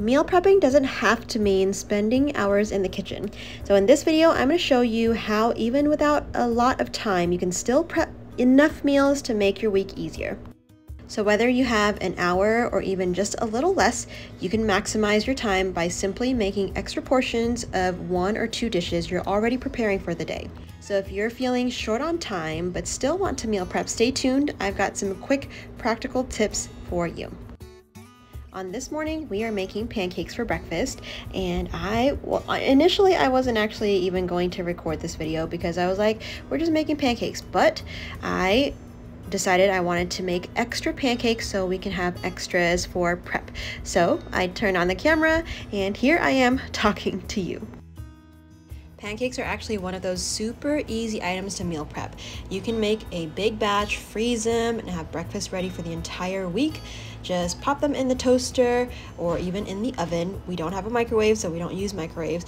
Meal prepping doesn't have to mean spending hours in the kitchen. So in this video, I'm going to show you how even without a lot of time, you can still prep enough meals to make your week easier. So whether you have an hour or even just a little less, you can maximize your time by simply making extra portions of 1 or 2 dishes you're already preparing for the day. So if you're feeling short on time but still want to meal prep, stay tuned. I've got some quick practical tips for you. On this morning, we are making pancakes for breakfast, and initially I wasn't actually even going to record this video because I was like, we're just making pancakes, but I decided I wanted to make extra pancakes so we can have extras for prep. So I turned on the camera and here I am talking to you. Pancakes are actually one of those super easy items to meal prep. You can make a big batch, freeze them, and have breakfast ready for the entire week. Just pop them in the toaster or even in the oven. We don't have a microwave, so we don't use microwaves.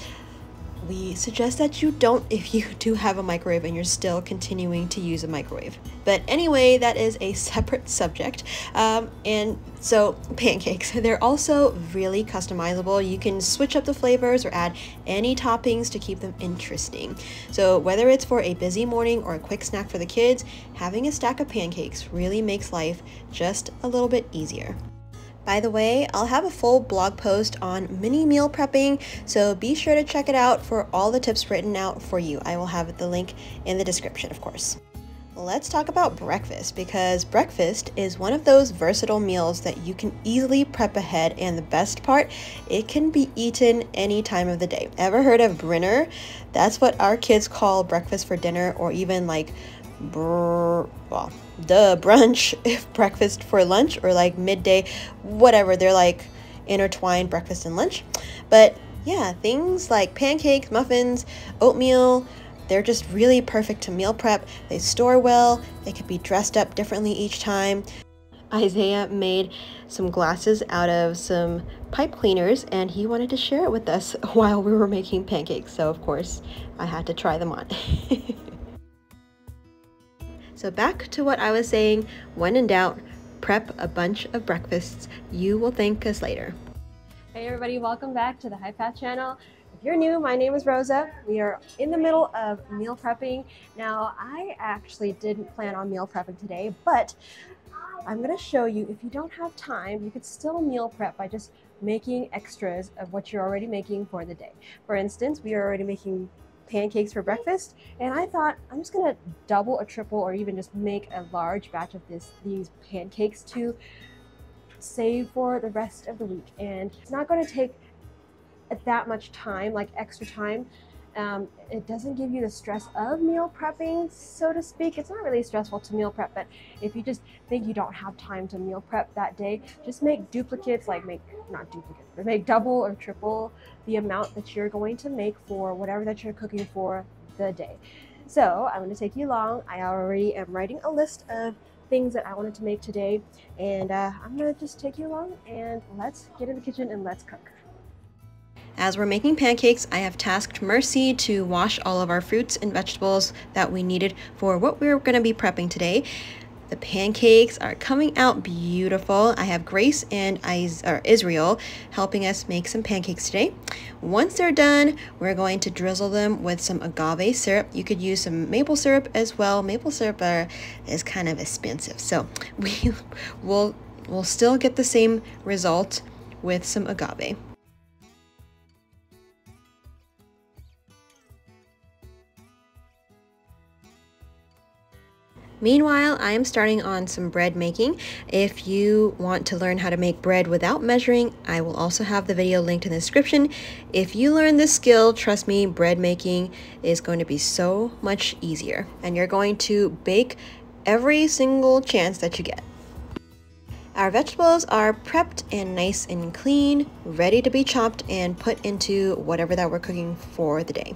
We suggest that you don't if you do have a microwave and you're still continuing to use a microwave. But anyway, that is a separate subject. And so pancakes, they're also really customizable. You can switch up the flavors or add any toppings to keep them interesting. So whether it's for a busy morning or a quick snack for the kids, having a stack of pancakes really makes life just a little bit easier. By the way, I'll have a full blog post on mini meal prepping, so be sure to check it out for all the tips written out for you. I will have the link in the description, of course. Let's talk about breakfast, because breakfast is one of those versatile meals that you can easily prep ahead, and the best part, it can be eaten any time of the day. Ever heard of brinner? That's what our kids call breakfast for dinner, or even like brunch if breakfast for lunch, or like midday, whatever. They're like intertwined breakfast and lunch. But yeah, things like pancakes, muffins, oatmeal, they're just really perfect to meal prep. They store well, they can be dressed up differently each time. Isaiah made some glasses out of some pipe cleaners and he wanted to share it with us while we were making pancakes, so of course I had to try them on. So back to what I was saying, when in doubt, prep a bunch of breakfasts. You will thank us later. Hey everybody, welcome back to the High Fat channel. If you're new, my name is Rosa. We are in the middle of meal prepping. Now, I actually didn't plan on meal prepping today, but I'm gonna show you, if you don't have time, you could still meal prep by just making extras of what you're already making for the day. For instance, we are already making pancakes for breakfast, and I thought I'm just gonna double or triple or even just make a large batch of these pancakes to save for the rest of the week. And it's not going to take that much time, like extra time. It doesn't give you the stress of meal prepping, so to speak. It's not really stressful to meal prep, but if you just think you don't have time to meal prep that day, just make duplicates, like make double or triple the amount that you're going to make for whatever that you're cooking for the day. So I'm going to take you along. I already am writing a list of things that I wanted to make today, and I'm going to just take you along and let's get in the kitchen and let's cook. As we're making pancakes, I have tasked Mercy to wash all of our fruits and vegetables that we needed for what we're going to be prepping today. The pancakes are coming out beautiful. I have Grace and Israel helping us make some pancakes today. Once they're done, we're going to drizzle them with some agave syrup. You could use some maple syrup as well. Maple syrup is kind of expensive, so we'll still get the same result with some agave. Meanwhile, I am starting on some bread making. If you want to learn how to make bread without measuring, I will also have the video linked in the description. If you learn this skill, trust me, bread making is going to be so much easier, and you're going to bake every single chance that you get. Our vegetables are prepped and nice and clean, ready to be chopped and put into whatever that we're cooking for the day.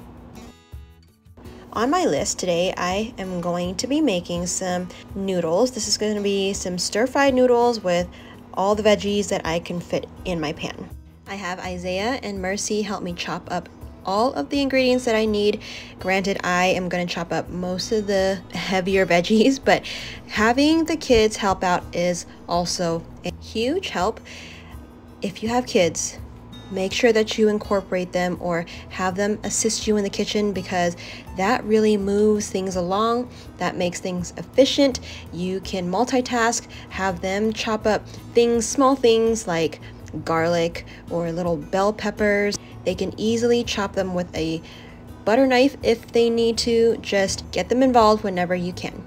On my list today, I am going to be making some noodles. This is going to be some stir-fried noodles with all the veggies that I can fit in my pan. I have Isaiah and Mercy help me chop up all of the ingredients that I need. Granted, I am going to chop up most of the heavier veggies, but having the kids help out is also a huge help. If you have kids, make sure that you incorporate them or have them assist you in the kitchen, because that really moves things along. That makes things efficient. You can multitask, have them chop up things, small things like garlic or little bell peppers. They can easily chop them with a butter knife if they need to. Just get them involved whenever you can.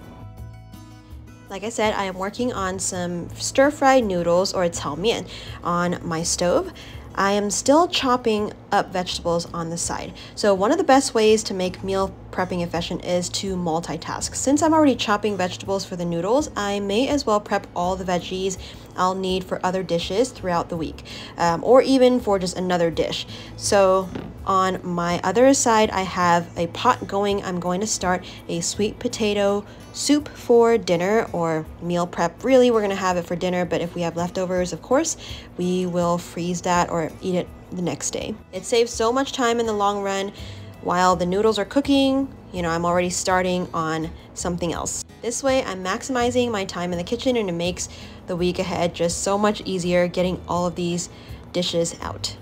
Like I said, I am working on some stir-fried noodles, or 炒面, on my stove. I am still chopping up vegetables on the side. So one of the best ways to make meal prepping efficient is to multitask. Since I'm already chopping vegetables for the noodles, I may as well prep all the veggies I'll need for other dishes throughout the week, or even for just another dish. So on my other side, I have a pot going. I'm going to start a sweet potato soup for dinner, or meal prep. Really, we're going to have it for dinner, but if we have leftovers, of course, we will freeze that or eat it the next day. It saves so much time in the long run. While the noodles are cooking, I'm already starting on something else. This way, I'm maximizing my time in the kitchen, and it makes the week ahead just so much easier getting all of these dishes out.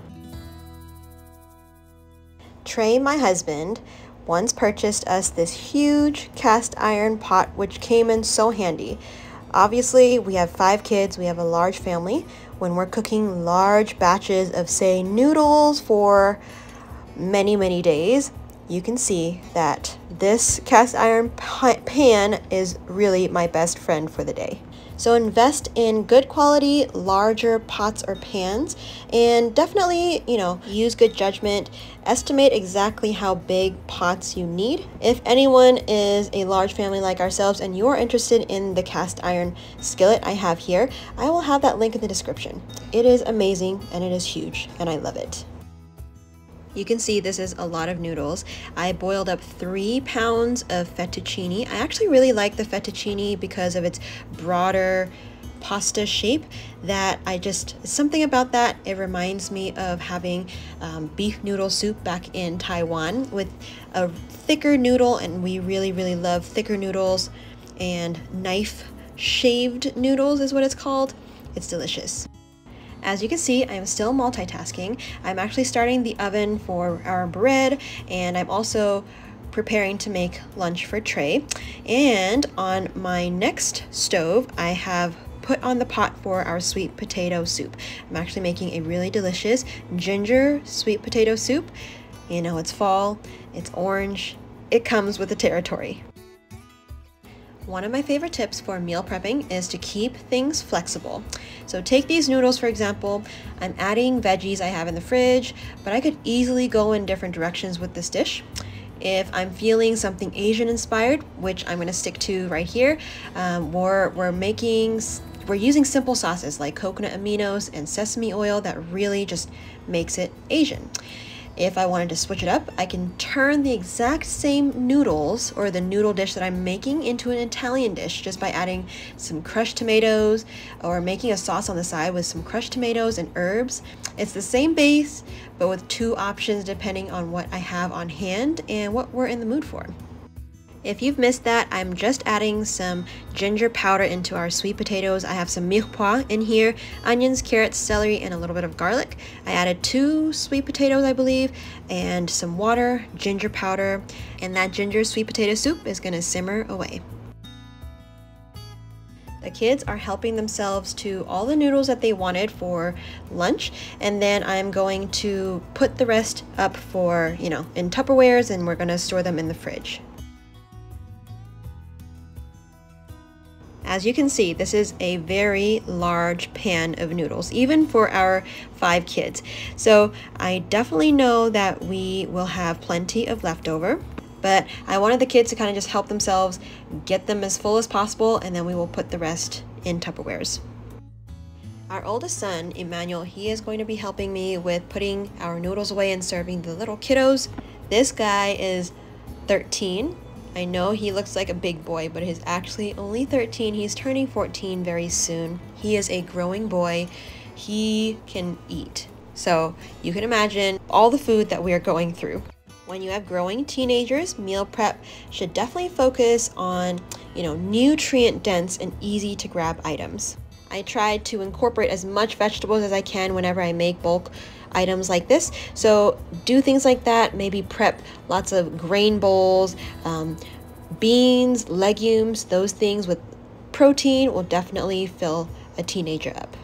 Trey, my husband, once purchased us this huge cast iron pot, which came in so handy. Obviously, we have 5 kids, we have a large family. When we're cooking large batches of, say, noodles for many days, you can see that this cast iron pan is really my best friend for the day. So invest in good quality, larger pots or pans, and definitely, use good judgment. Estimate exactly how big pots you need. If anyone is a large family like ourselves and you're interested in the cast iron skillet I have here, I will have that link in the description. It is amazing and it is huge and I love it. You can see this is a lot of noodles. I boiled up 3 pounds of fettuccine. I actually really like the fettuccine because of its broader pasta shape. Something about that, it reminds me of having beef noodle soup back in Taiwan with a thicker noodle, and we really love thicker noodles, and knife shaved noodles is what it's called. It's delicious. As you can see, I'm still multitasking. I'm actually starting the oven for our bread, and I'm also preparing to make lunch for Trey. And on my next stove, I have put on the pot for our sweet potato soup. I'm actually making a really delicious ginger sweet potato soup. It's fall, it's orange, it comes with the territory. One of my favorite tips for meal prepping is to keep things flexible. So take these noodles, for example. I'm adding veggies I have in the fridge, but I could easily go in different directions with this dish. If I'm feeling something Asian inspired, which I'm going to stick to right here, we're using simple sauces like coconut aminos and sesame oil that really just makes it Asian. If I wanted to switch it up, I can turn the exact same noodles or the noodle dish that I'm making into an Italian dish just by adding some crushed tomatoes, or making a sauce on the side with some crushed tomatoes and herbs. It's the same base, but with 2 options depending on what I have on hand and what we're in the mood for. If you've missed that, I'm just adding some ginger powder into our sweet potatoes. I have some mirepoix in here, onions, carrots, celery, and a little bit of garlic. I added 2 sweet potatoes, I believe, and some water, ginger powder, and that ginger sweet potato soup is going to simmer away. The kids are helping themselves to all the noodles that they wanted for lunch, and then I'm going to put the rest up for, in Tupperwares, and we're going to store them in the fridge. As you can see, this is a very large pan of noodles, even for our 5 kids. So I definitely know that we will have plenty of leftover, but I wanted the kids to kind of just help themselves, get them as full as possible, and then we will put the rest in Tupperwares. Our oldest son, Emmanuel, he is going to be helping me with putting our noodles away and serving the little kiddos. This guy is 13. I know he looks like a big boy, but he's actually only 13. He's turning 14 very soon. He is a growing boy. He can eat. So you can imagine all the food that we are going through. When you have growing teenagers, meal prep should definitely focus on, nutrient dense and easy to grab items. I try to incorporate as much vegetables as I can whenever I make bulk items like this. So do things like that. Maybe prep lots of grain bowls, beans, legumes. Those things with protein will definitely fill a teenager up.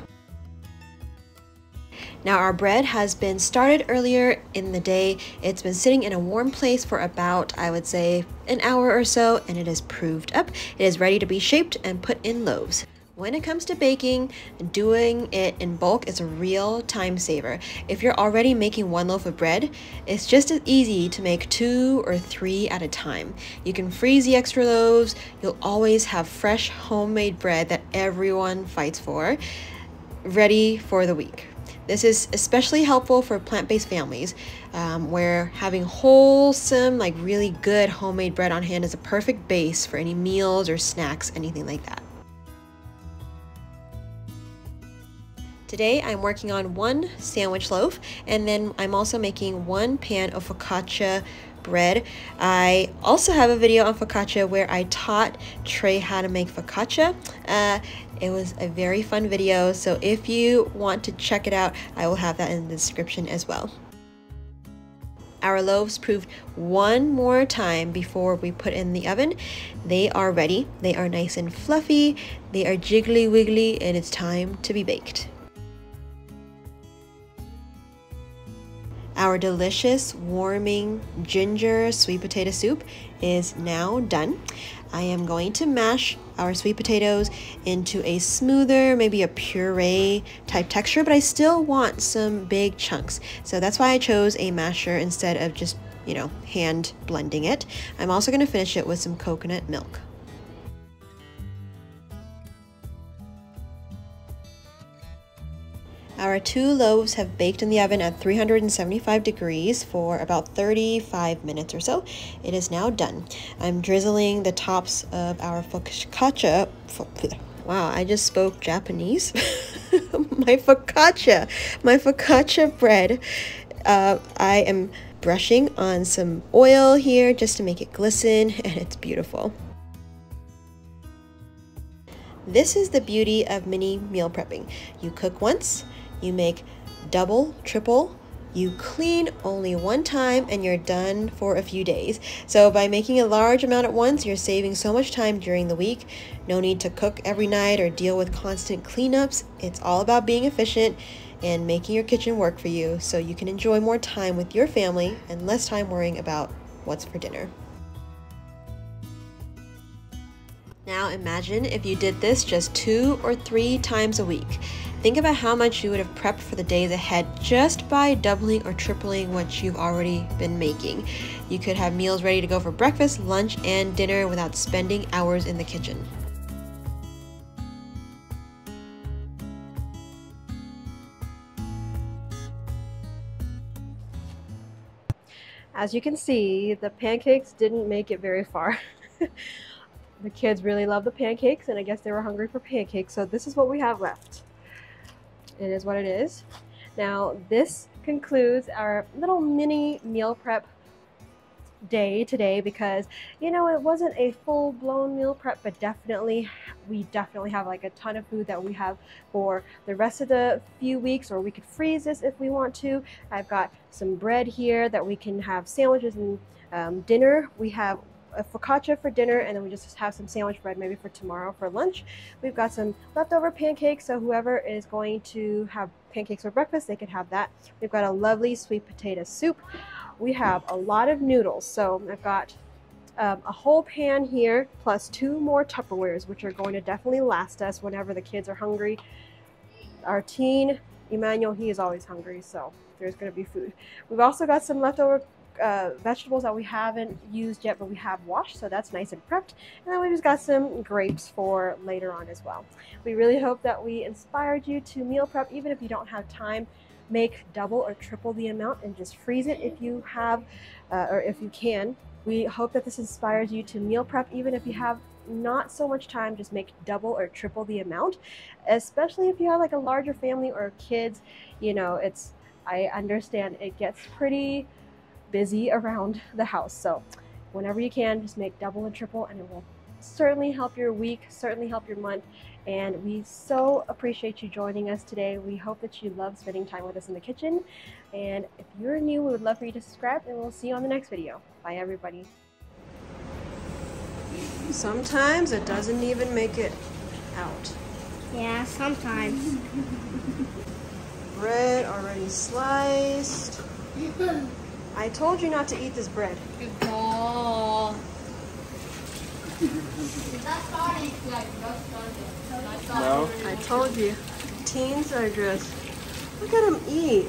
Now our bread has been started earlier in the day. It's been sitting in a warm place for about, I would say, an hour or so, and it is proved up. It is ready to be shaped and put in loaves. When it comes to baking, doing it in bulk is a real time saver. If you're already making one loaf of bread, it's just as easy to make 2 or 3 at a time. You can freeze the extra loaves. You'll always have fresh homemade bread that everyone fights for, ready for the week. This is especially helpful for plant-based families, where having wholesome, like really good homemade bread on hand is a perfect base for any meals or snacks, anything like that. Today I'm working on 1 sandwich loaf, and then I'm also making 1 pan of focaccia bread. I also have a video on focaccia where I taught Trey how to make focaccia. It was a very fun video, so if you want to check it out, I will have that in the description as well. Our loaves proved 1 more time before we put in the oven. They are ready. They are nice and fluffy. They are jiggly wiggly, and it's time to be baked. Our delicious, warming ginger sweet potato soup is now done. I am going to mash our sweet potatoes into a smoother, maybe a puree type texture, but I still want some big chunks. So that's why I chose a masher instead of just, hand blending it. I'm also going to finish it with some coconut milk. Our 2 loaves have baked in the oven at 375 degrees for about 35 minutes or so. It is now done. I'm drizzling the tops of our focaccia. Wow, I just spoke Japanese. my focaccia bread. I am brushing on some oil here just to make it glisten, and it's beautiful. This is the beauty of mini meal prepping. You cook once, you make double, triple, you clean only 1 time, and you're done for a few days. So by making a large amount at once, you're saving so much time during the week. No need to cook every night or deal with constant cleanups. It's all about being efficient and making your kitchen work for you so you can enjoy more time with your family and less time worrying about what's for dinner. Now imagine if you did this just 2 or 3 times a week. Think about how much you would have prepped for the days ahead just by doubling or tripling what you've already been making. You could have meals ready to go for breakfast, lunch, and dinner without spending hours in the kitchen. As you can see, the pancakes didn't make it very far. The kids really love the pancakes, and I guess they were hungry for pancakes, so this is what we have left. It is what it is. Now, this concludes our little mini meal prep day today because, it wasn't a full-blown meal prep, but we definitely have like a ton of food that we have for the rest of the few weeks, or we could freeze this if we want to. I've got some bread here that we can have sandwiches and dinner. We have a focaccia for dinner, and then we just have some sandwich bread maybe for tomorrow for lunch. We've got some leftover pancakes, so whoever is going to have pancakes for breakfast, they can have that. We've got a lovely sweet potato soup. We have a lot of noodles, so I've got a whole pan here plus 2 more Tupperwares, which are going to definitely last us whenever the kids are hungry. Our teen, Emmanuel, he is always hungry, so there's going to be food. We've also got some leftover vegetables that we haven't used yet, but we have washed, so that's nice and prepped. And then we just got some grapes for later on as well. We really hope that we inspired you to meal prep. Even if you don't have time, make double or triple the amount and just freeze it if you have, or if you can. We hope that this inspires you to meal prep. Even if you have not so much time, just make double or triple the amount, especially if you have like a larger family or kids. I understand it gets pretty busy around the house, so whenever you can, just make double and triple, and it will certainly help your week, certainly help your month. And we so appreciate you joining us today. We hope that you love spending time with us in the kitchen. And if you're new, we would love for you to subscribe, and we'll see you on the next video. Bye, everybody. Sometimes it doesn't even make it out. Yeah, sometimes. Bread already sliced. I told you not to eat this bread. Oh. No. I told you. Teens are just, look at them eat.